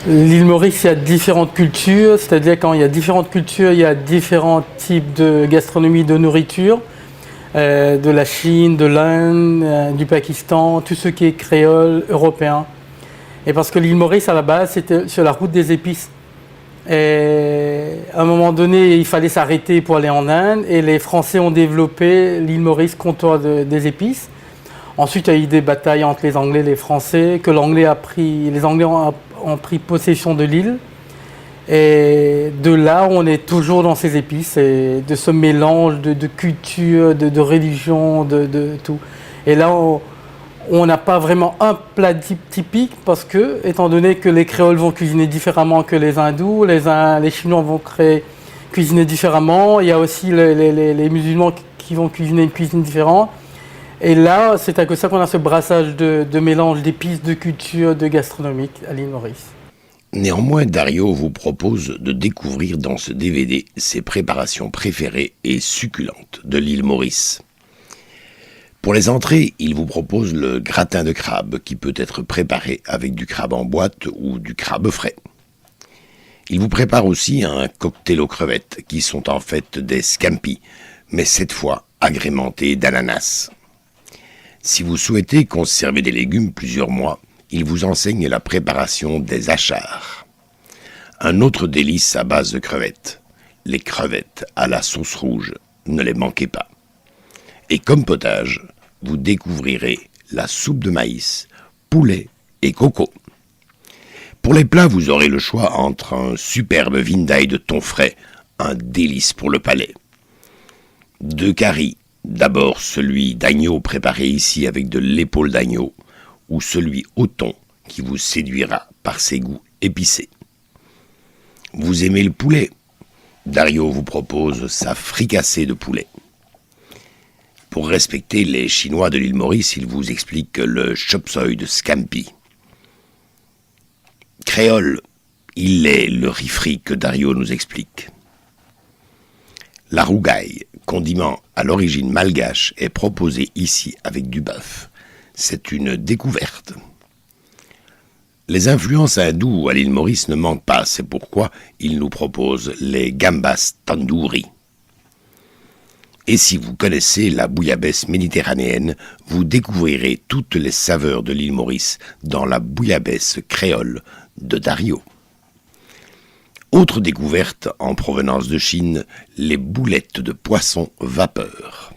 L'île Maurice, il y a différentes cultures, c'est-à-dire quand il y a différentes cultures, il y a différents types de gastronomie, de nourriture, de la Chine, de l'Inde, du Pakistan, tout ce qui est créole, européen. Et parce que l'île Maurice, à la base, c'était sur la route des épices. Et à un moment donné, il fallait s'arrêter pour aller en Inde, et les Français ont développé l'île Maurice comptoir des épices. Ensuite, il y a eu des batailles entre les Anglais et les Français, que les Anglais ont pris possession de l'île. Et de là, on est toujours dans ces épices, et de ce mélange de culture, de religion, de tout. Et là, on n'a pas vraiment un plat typique parce que, étant donné que les Créoles vont cuisiner différemment que les Hindous, les Chinois vont cuisiner différemment, il y a aussi les musulmans qui vont cuisiner une cuisine différente. Et là, c'est à cause de ça qu'on a ce brassage de mélange d'épices, de culture, de gastronomique à l'île Maurice. Néanmoins, Dario vous propose de découvrir dans ce DVD ses préparations préférées et succulentes de l'île Maurice. Pour les entrées, il vous propose le gratin de crabe qui peut être préparé avec du crabe en boîte ou du crabe frais. Il vous prépare aussi un cocktail aux crevettes qui sont en fait des scampi, mais cette fois agrémentés d'ananas. Si vous souhaitez conserver des légumes plusieurs mois, il vous enseigne la préparation des achars. Un autre délice à base de crevettes. Les crevettes à la sauce rouge, ne les manquez pas. Et comme potage, vous découvrirez la soupe de maïs, poulet et coco. Pour les plats, vous aurez le choix entre un superbe vin d'ail de thon frais, un délice pour le palais. 2 caries, d'abord celui d'agneau préparé ici avec de l'épaule d'agneau, ou celui au thon qui vous séduira par ses goûts épicés. Vous aimez le poulet? Dario vous propose sa fricassée de poulet. Pour respecter les Chinois de l'île Maurice, il vous explique le chop suey de scampi. Créole, il est le riz frit que Dario nous explique. La rougaille, condiment à l'origine malgache, est proposé ici avec du bœuf. C'est une découverte. Les influences hindoues à l'île Maurice ne manquent pas, c'est pourquoi il nous propose les gambas tandoori. Et si vous connaissez la bouillabaisse méditerranéenne, vous découvrirez toutes les saveurs de l'île Maurice dans la bouillabaisse créole de Dario. Autre découverte en provenance de Chine, les boulettes de poisson vapeur.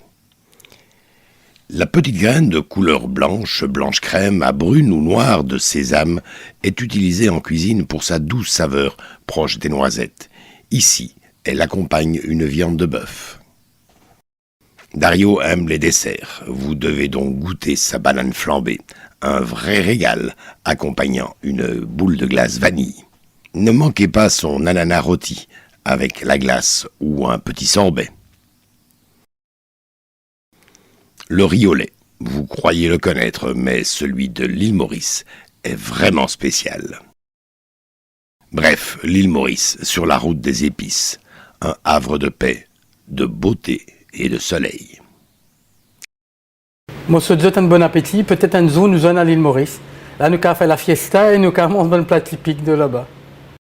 La petite graine de couleur blanche, blanche crème à brune ou noire de sésame est utilisée en cuisine pour sa douce saveur proche des noisettes. Ici, elle accompagne une viande de bœuf. Dario aime les desserts, vous devez donc goûter sa banane flambée, un vrai régal accompagnant une boule de glace vanille. Ne manquez pas son ananas rôti avec la glace ou un petit sorbet. Le riz au lait, vous croyez le connaître, mais celui de l'île Maurice est vraiment spécial. Bref, l'île Maurice sur la route des épices, un havre de paix, de beauté et de soleil. Moi, je vous souhaite un bon appétit. Peut-être un jour, nous allons à l'île Maurice. Là, nous avons fait la fiesta et nous avons un bon plat typique de là-bas.